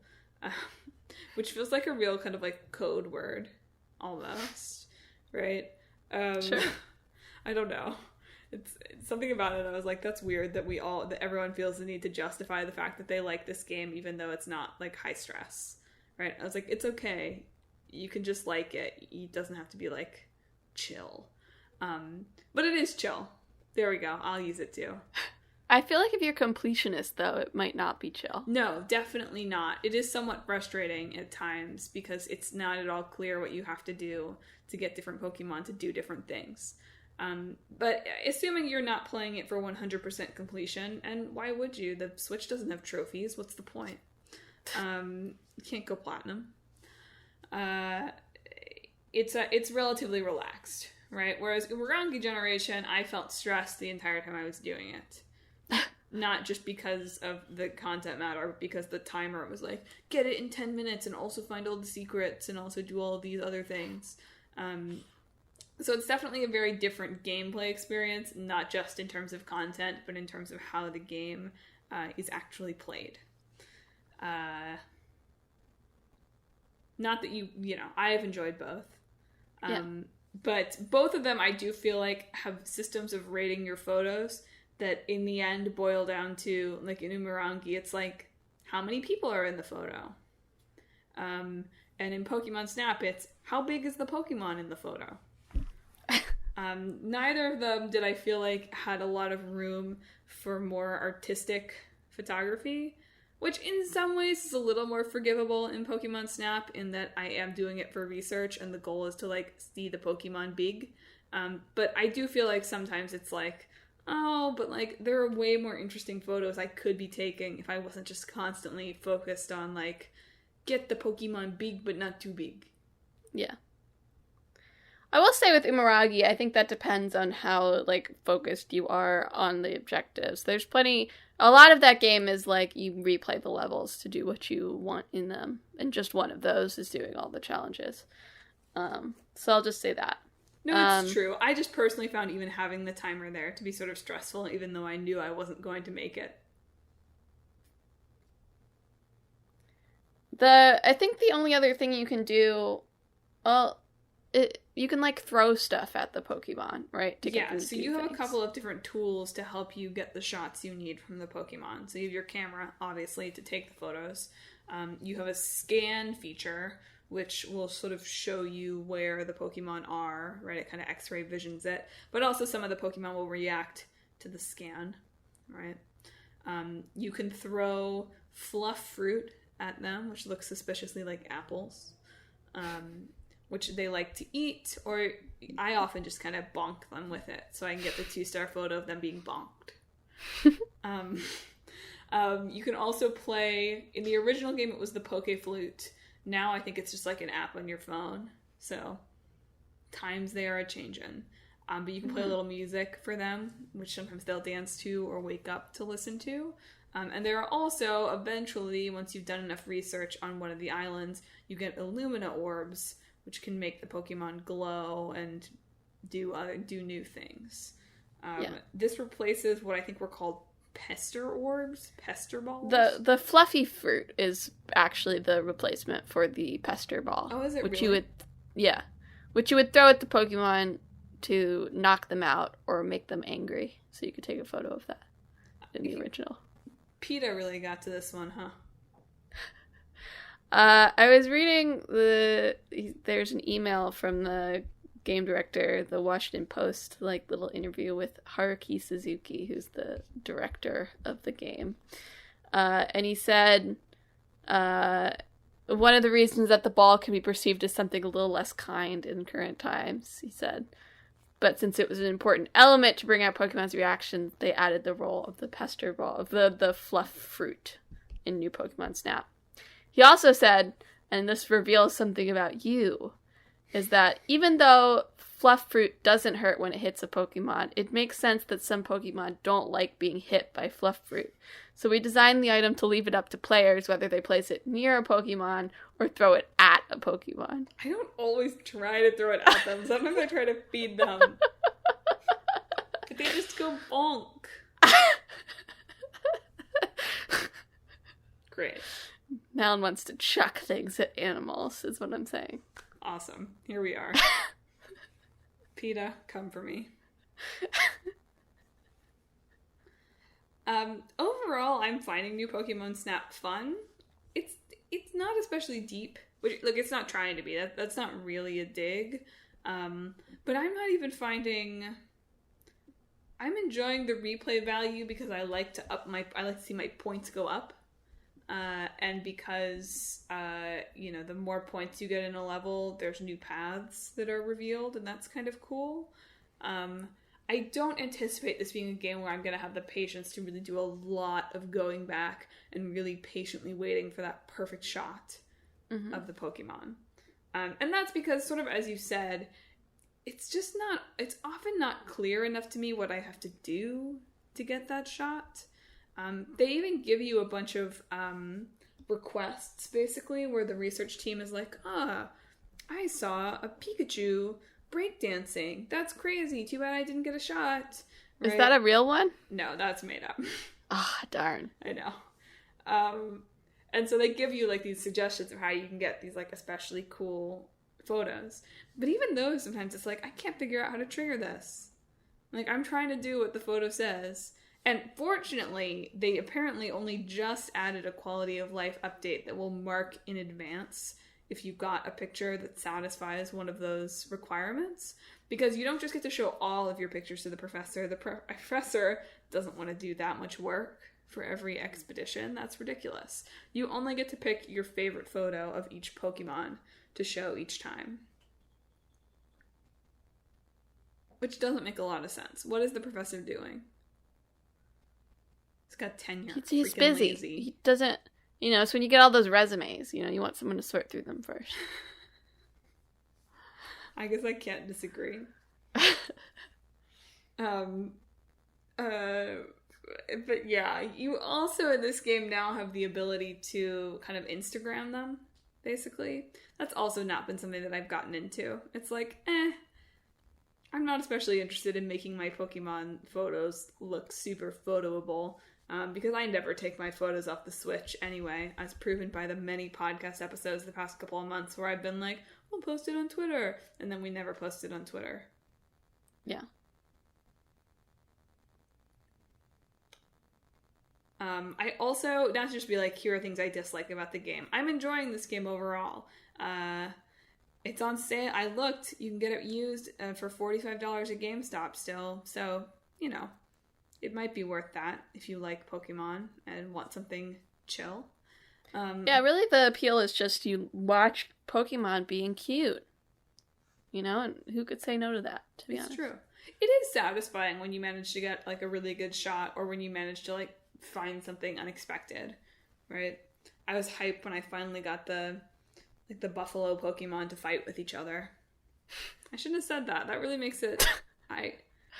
Which feels like a real kind of like code word, almost. Right? Sure. I don't know. It's something about it. I was like, that's weird that that everyone feels the need to justify the fact that they like this game, even though it's not like high stress. Right? I was like, it's okay. You can just like it. It doesn't have to be like chill. But it is chill. There we go. I'll use it too. I feel like if you're completionist, though, it might not be chill. No, definitely not. It is somewhat frustrating at times because it's not at all clear what you have to do to get different Pokemon to do different things. But assuming you're not playing it for 100% completion, and why would you? The Switch doesn't have trophies. What's the point? You can't go platinum. It's relatively relaxed, right? Whereas in Rangi Generation, I felt stressed the entire time I was doing it. Not just because of the content matter, but because the timer was like, get it in 10 minutes and also find all the secrets and also do all of these other things. So it's definitely a very different gameplay experience, not just in terms of content, but in terms of how the game is actually played. Not that I have enjoyed both. But both of them I do feel like have systems of rating your photos that in the end boil down to, like in Umurangi, it's like, how many people are in the photo? And in Pokemon Snap, it's, how big is the Pokemon in the photo? Neither of them did I feel like had a lot of room for more artistic photography, which in some ways is a little more forgivable in Pokemon Snap in that I am doing it for research and the goal is to like see the Pokemon big. But I do feel like sometimes it's like, oh, but like there are way more interesting photos I could be taking if I wasn't just constantly focused on like, get the Pokemon big but not too big. Yeah. I will say with Umurangi, I think that depends on how, like, focused you are on the objectives. There's a lot of that game is, like, you replay the levels to do what you want in them. And just one of those is doing all the challenges. So I'll just say that. No, it's true. I just personally found even having the timer there to be sort of stressful, even though I knew I wasn't going to make it. I think the only other thing you can do, you can, like, throw stuff at the Pokemon, right? So you have a couple of different tools to help you get the shots you need from the Pokemon. So you have your camera, obviously, to take the photos. You have a scan feature, which will sort of show you where the Pokemon are, right? It kind of X-ray visions it. But also some of the Pokemon will react to the scan, right? You can throw fluff fruit at them, which looks suspiciously like apples. Which they like to eat, or I often just kind of bonk them with it, so I can get the 2-star photo of them being bonked. You can also play, in the original game it was the Poke Flute, now I think it's just like an app on your phone, so times they are a-changin'. But you can play a little music for them, which sometimes they'll dance to or wake up to listen to. And there are also, eventually, once you've done enough research on one of the islands, you get Illumina orbs, which can make the Pokemon glow and do new things. This replaces what I think were called Pester orbs, Pester balls. The fluffy fruit is actually the replacement for the Pester ball. Oh, is it which really? Which you would throw at the Pokemon to knock them out or make them angry. So you could take a photo of that in the original. PETA really got to this one, huh? I was reading there's an email from the game director, the Washington Post, like little interview with Haruki Suzuki, who's the director of the game. And he said, one of the reasons that the ball can be perceived as something a little less kind in current times, he said, but since it was an important element to bring out Pokemon's reactions, they added the role of the Pester ball, of the fluff fruit in New Pokemon Snap. He also said, and this reveals something about you, is that even though fluff fruit doesn't hurt when it hits a Pokemon, it makes sense that some Pokemon don't like being hit by fluff fruit. So we designed the item to leave it up to players whether they place it near a Pokemon or throw it at a Pokemon. I don't always try to throw it at them. Sometimes I try to feed them. But they just go bonk. Great. Malin wants to chuck things at animals, is what I'm saying. Awesome. Here we are. PETA, come for me. Overall, I'm finding New Pokemon Snap fun. It's not especially deep, which, like, it's not trying to be. That's not really a dig. But I'm not even finding. I'm enjoying the replay value because I like to see my points go up. And because, the more points you get in a level, there's new paths that are revealed, and that's kind of cool. I don't anticipate this being a game where I'm going to have the patience to really do a lot of going back and really patiently waiting for that perfect shot of the Pokemon. And that's because, sort of as you said, it's often not clear enough to me what I have to do to get that shot. They even give you a bunch of requests, basically, where the research team is like, I saw a Pikachu breakdancing. That's crazy. Too bad I didn't get a shot. Right? Is that a real one? No, that's made up. Ah, darn. I know. And so they give you, like, these suggestions of how you can get these, like, especially cool photos. But even those, sometimes it's like, I can't figure out how to trigger this. Like, I'm trying to do what the photo says. And fortunately, they apparently only just added a quality of life update that will mark in advance if you got a picture that satisfies one of those requirements. Because you don't just get to show all of your pictures to the professor. The professor doesn't want to do that much work for every expedition. That's ridiculous. You only get to pick your favorite photo of each Pokemon to show each time. Which doesn't make a lot of sense. What is the professor doing? He's got tenure. He's busy. Lazy. He doesn't, it's when you get all those resumes, you want someone to sort through them first. I guess I can't disagree. But yeah, you also in this game now have the ability to kind of Instagram them, basically. That's also not been something that I've gotten into. It's like, I'm not especially interested in making my Pokemon photos look super photoable. Because I never take my photos off the Switch anyway, as proven by the many podcast episodes the past couple of months where I've been like, we'll post it on Twitter, and then we never posted on Twitter. Yeah. I also, not to just be like, here are things I dislike about the game. I'm enjoying this game overall. It's on sale. I looked, you can get it used for $45 at GameStop still, so, it might be worth that if you like Pokemon and want something chill. Yeah, really the appeal is just you watch Pokemon being cute. And who could say no to that, to be honest? It's true. It is satisfying when you manage to get, like, a really good shot or when you manage to, like, find something unexpected, right? I was hyped when I finally got the buffalo Pokemon to fight with each other. I shouldn't have said that. That really makes it...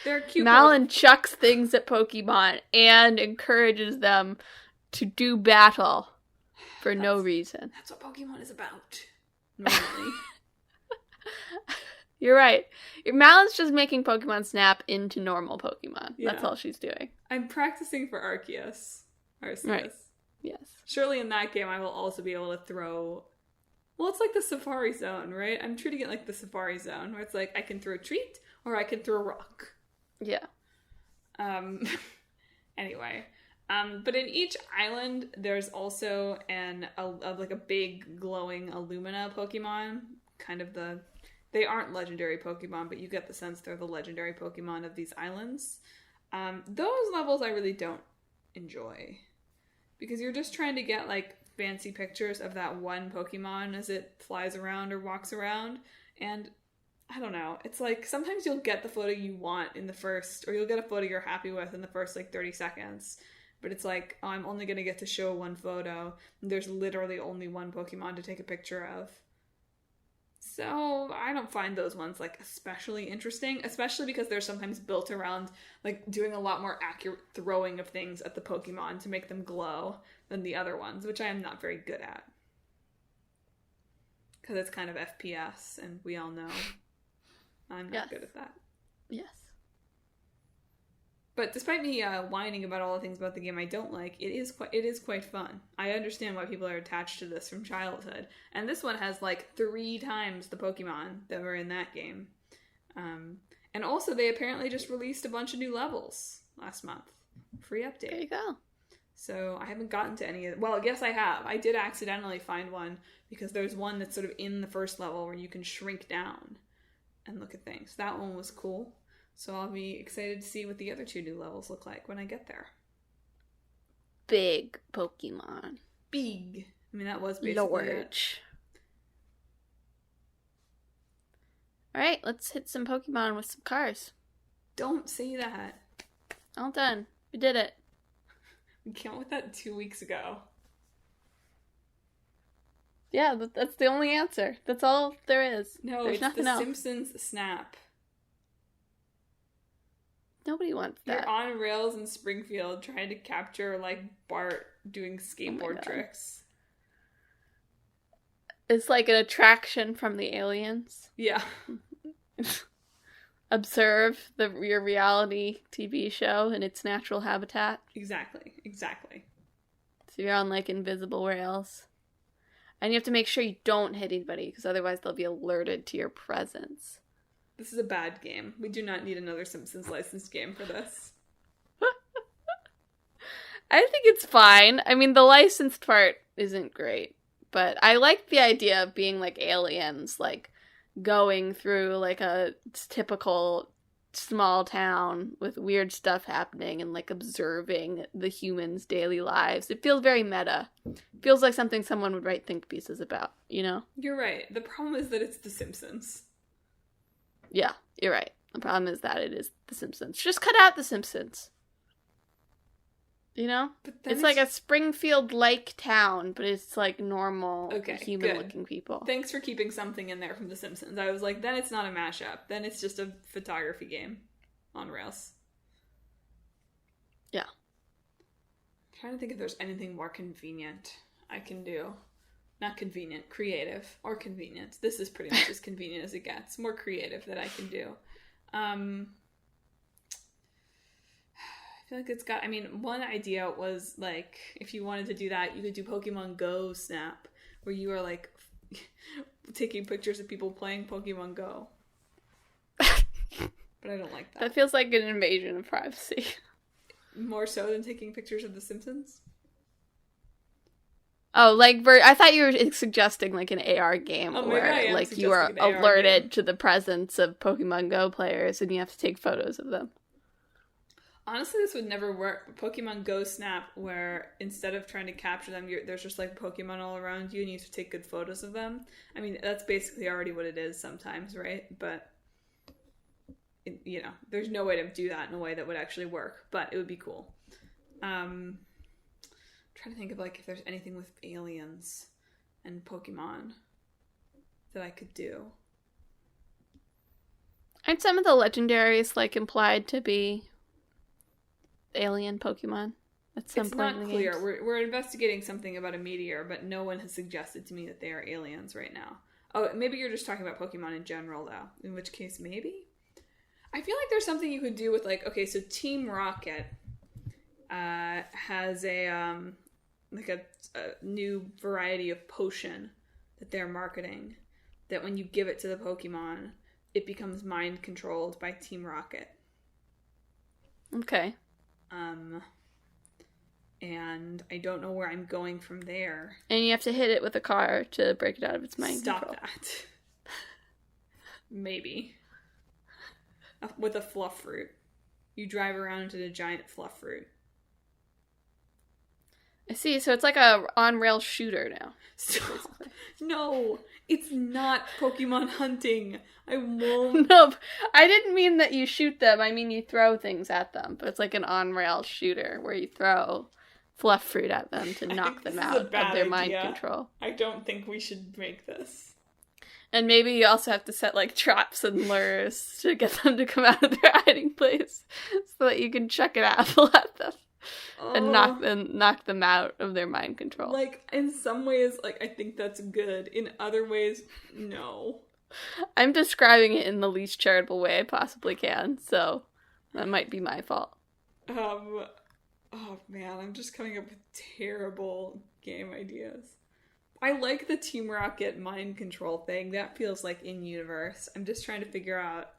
They're cute. Malin chucks things at Pokemon and encourages them to do battle for no reason. That's what Pokemon is about. Normally. You're right. Malin's just making Pokemon Snap into normal Pokemon. Yeah. That's all she's doing. I'm practicing for Arceus. Right. Yes. Surely in that game I will also be able to throw... Well, it's like the Safari Zone, right? I'm treating it like the Safari Zone, where it's like I can throw a treat or I can throw a rock. Yeah. Anyway. But in each island, there's also a big glowing Illumina Pokemon. They aren't legendary Pokemon, but you get the sense they're the legendary Pokemon of these islands. Those levels I really don't enjoy. Because you're just trying to get, like, fancy pictures of that one Pokemon as it flies around or walks around. And I don't know. It's like sometimes you'll get the photo you want in the first, or you'll get a photo you're happy with in the first, like, 30 seconds. But it's like, oh, I'm only going to get to show one photo. And there's literally only one Pokemon to take a picture of. So I don't find those ones like especially interesting, especially because they're sometimes built around like doing a lot more accurate throwing of things at the Pokemon to make them glow than the other ones, which I am not very good at. Because it's kind of FPS, and we all know I'm not good at that. Yes. But despite me whining about all the things about the game I don't like, it is quite fun. I understand why people are attached to this from childhood. And this one has like 3 times the Pokemon that were in that game. And also they apparently just released a bunch of new levels last month. Free update. There you go. So I haven't gotten to any of... Well, yes, I have. I did accidentally find one because there's one that's sort of in the first level where you can shrink down and look at things. That one was cool. So I'll be excited to see what the other 2 new levels look like when I get there. Big Pokemon. Big. I mean, that was basically Large. Alright, let's hit some Pokemon with some cars. Don't say that. All done. We did it. We came up with that 2 weeks ago. Yeah, that's the only answer. That's all there is. No, There's it's nothing the else. Simpsons Snap. Nobody wants that. You're on rails in Springfield trying to capture, like, Bart doing skateboard tricks. It's like an attraction from the aliens. Yeah. Observe your reality TV show in its natural habitat. Exactly. So you're on, like, invisible rails. And you have to make sure you don't hit anybody, because otherwise they'll be alerted to your presence. This is a bad game. We do not need another Simpsons licensed game for this. I think it's fine. I mean, the licensed part isn't great. But I like the idea of being like aliens, like going through like a typical small town with weird stuff happening and like observing the humans' daily lives. It feels very meta. It feels like something someone would write think pieces about, you know? You're right. The problem is that it's The Simpsons. Yeah, you're right. The problem is that it is The Simpsons. Just cut out The Simpsons. You know? It's like a Springfield-like town, but it's like normal, human-looking people. Thanks for keeping something in there from The Simpsons. I was like, then it's not a mashup. Then it's just a photography game on rails. Yeah. I'm trying to think if there's anything more convenient I can do. Not convenient, creative, or convenient. This is pretty much as convenient as it gets. More creative that I can do. I feel like it's got... I mean, one idea was, like, if you wanted to do that, you could do Pokemon Go Snap, where you are, like, taking pictures of people playing Pokemon Go. But I don't like that. That feels like an invasion of privacy. More so than taking pictures of The Simpsons? Oh, like, I thought you were suggesting, like, an AR game where, like, you are alerted to the presence of Pokemon Go players and you have to take photos of them. Honestly, this would never work. Pokemon Go Snap, where instead of trying to capture them, there's just, like, Pokemon all around you and you have to take good photos of them. I mean, that's basically already what it is sometimes, right? But, you know, there's no way to do that in a way that would actually work. But it would be cool. Trying to think of like if there's anything with aliens and Pokemon that I could do. Aren't some of the legendaries like implied to be alien Pokemon at some point in the game? It's not clear. We're investigating something about a meteor, but no one has suggested to me that they are aliens right now. Oh, maybe you're just talking about Pokemon in general though. In which case, maybe. I feel like there's something you could do with like so Team Rocket has a new variety of potion that they're marketing that when you give it to the Pokemon, it becomes mind controlled by Team Rocket. Okay. And I don't know where I'm going from there. And you have to hit it with a car to break it out of its mind control. Stop that. Maybe. With a fluff fruit. You drive around into the giant fluff fruit. I see, so it's like a on-rail shooter now. Stop. No, it's not Pokemon hunting. I won't. No, I didn't mean that you shoot them. I mean you throw things at them. But it's like an on-rail shooter where you throw fluff fruit at them to knock them out of their mind control. I don't think we should make this. And maybe you also have to set, like, traps and lures to get them to come out of their hiding place so that you can chuck an apple at them and knock them out of their mind control. Like, in some ways, like, I think that's good. In other ways, no. I'm describing it in the least charitable way I possibly can, so that might be my fault. Oh man, I'm just coming up with terrible game ideas. I like the Team Rocket mind control thing. That feels like in-universe. I'm just trying to figure out,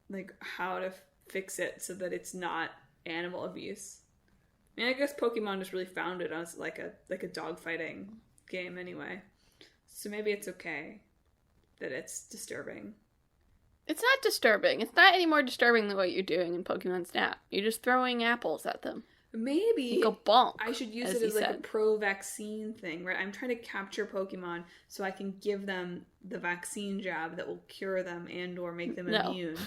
like, how to fix it so that it's not animal abuse. I mean, I guess Pokemon is really founded as like a dogfighting game anyway. So maybe it's okay that it's disturbing. It's not disturbing. It's not any more disturbing than what you're doing in Pokemon Snap. You're just throwing apples at them. Maybe go bonk. I should use it as like a pro-vaccine thing, right? I'm trying to capture Pokemon so I can give them the vaccine jab that will cure them and or make them immune.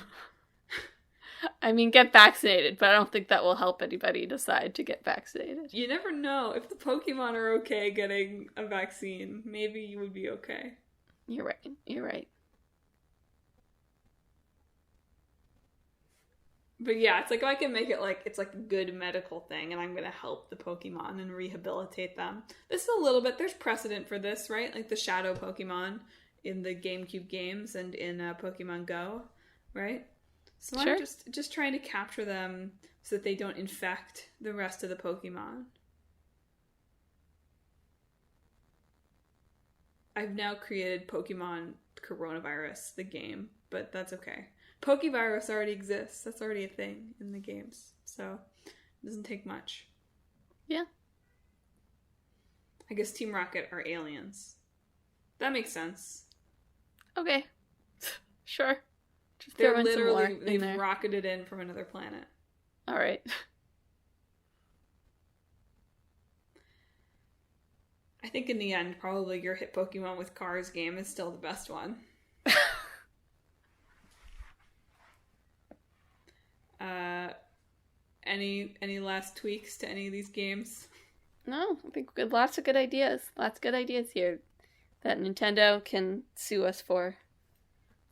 I mean, get vaccinated, but I don't think that will help anybody decide to get vaccinated. You never know. If the Pokemon are okay getting a vaccine, maybe you would be okay. You're right. But yeah, it's like, I can make it like it's like a good medical thing and I'm going to help the Pokemon and rehabilitate them. This is a little bit, there's precedent for this, right? Like the Shadow Pokemon in the GameCube games and in Pokemon Go, right? So sure. I'm just trying to capture them so that they don't infect the rest of the Pokemon. I've now created Pokemon Coronavirus, the game, but that's okay. Pokevirus already exists. That's already a thing in the games. So it doesn't take much. Yeah. I guess Team Rocket are aliens. That makes sense. Okay. Sure. Just they're literally, they've rocketed in from another planet. All right. I think in the end, probably your Hit Pokemon with Cars game is still the best one. Any last tweaks to any of these games? No, I think lots of good ideas. Lots of good ideas here that Nintendo can sue us for.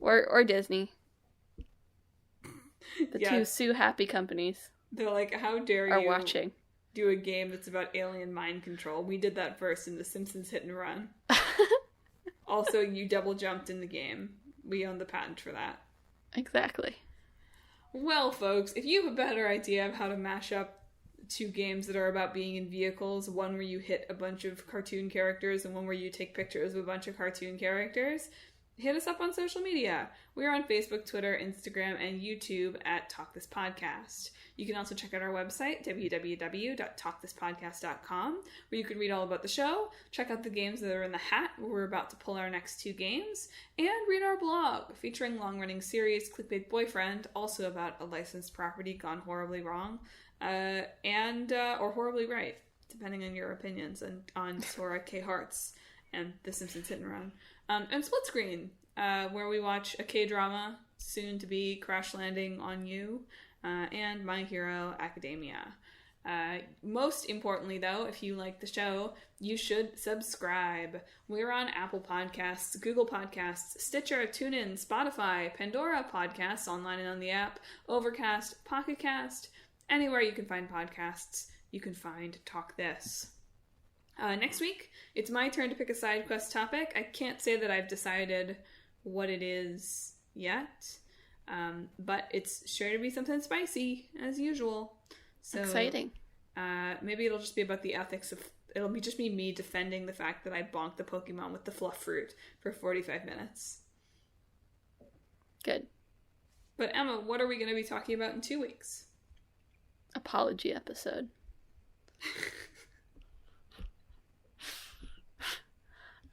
Or Disney. The two sue-happy companies. They're like, how dare you watching. Do a game that's about alien mind control? We did that first in The Simpsons Hit and Run. Also, you double jumped in the game. We own the patent for that. Exactly. Well, folks, if you have a better idea of how to mash up two games that are about being in vehicles, one where you hit a bunch of cartoon characters and one where you take pictures of a bunch of cartoon characters, hit us up on social media. We're on Facebook, Twitter, Instagram, and YouTube at Talk This Podcast. You can also check out our website, www.talkthispodcast.com, where you can read all about the show, check out the games that are in the hat where we're about to pull our next two games, and read our blog featuring long-running series Clickbait Boyfriend, also about a licensed property gone horribly wrong, or horribly right, depending on your opinions, and on Sora K. Hearts and The Simpsons Hit and Run. And Split Screen, where we watch a K-drama, soon to be Crash Landing on You, and My Hero Academia. Most importantly, though, if you like the show, you should subscribe. We're on Apple Podcasts, Google Podcasts, Stitcher, TuneIn, Spotify, Pandora Podcasts, online and on the app, Overcast, Pocket Cast, anywhere you can find podcasts, you can find Talk This. Next week, it's my turn to pick a side quest topic. I can't say that I've decided what it is yet, but it's sure to be something spicy, as usual. So, exciting. Maybe it'll just be about the ethics of... It'll be just me defending the fact that I bonked the Pokemon with the fluff fruit for 45 minutes. Good. But Emma, what are we going to be talking about in 2 weeks? Apology episode.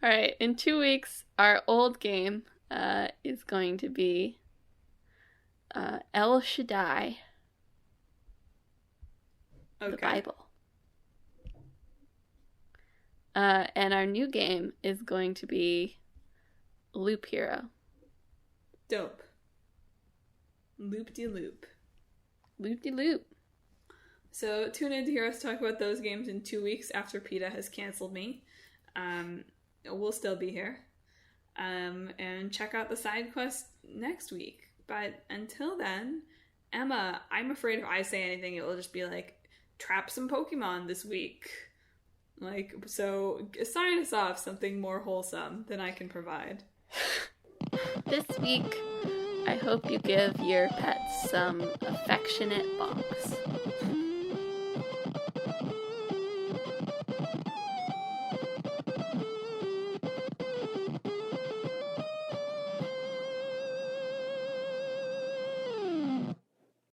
All right, in 2 weeks, our old game is going to be El Shaddai, the Bible. And our new game is going to be Loop Hero. Dope. Loop-de-loop. Loop-de-loop. So tune in to hear us talk about those games in 2 weeks after PETA has canceled me. We'll still be here. and check out the side quest next week. But until then, Emma, I'm afraid if I say anything, it will just be like, trap some Pokemon this week. Like, so sign us off something more wholesome than I can provide. This week, I hope you give your pets some affectionate bonks.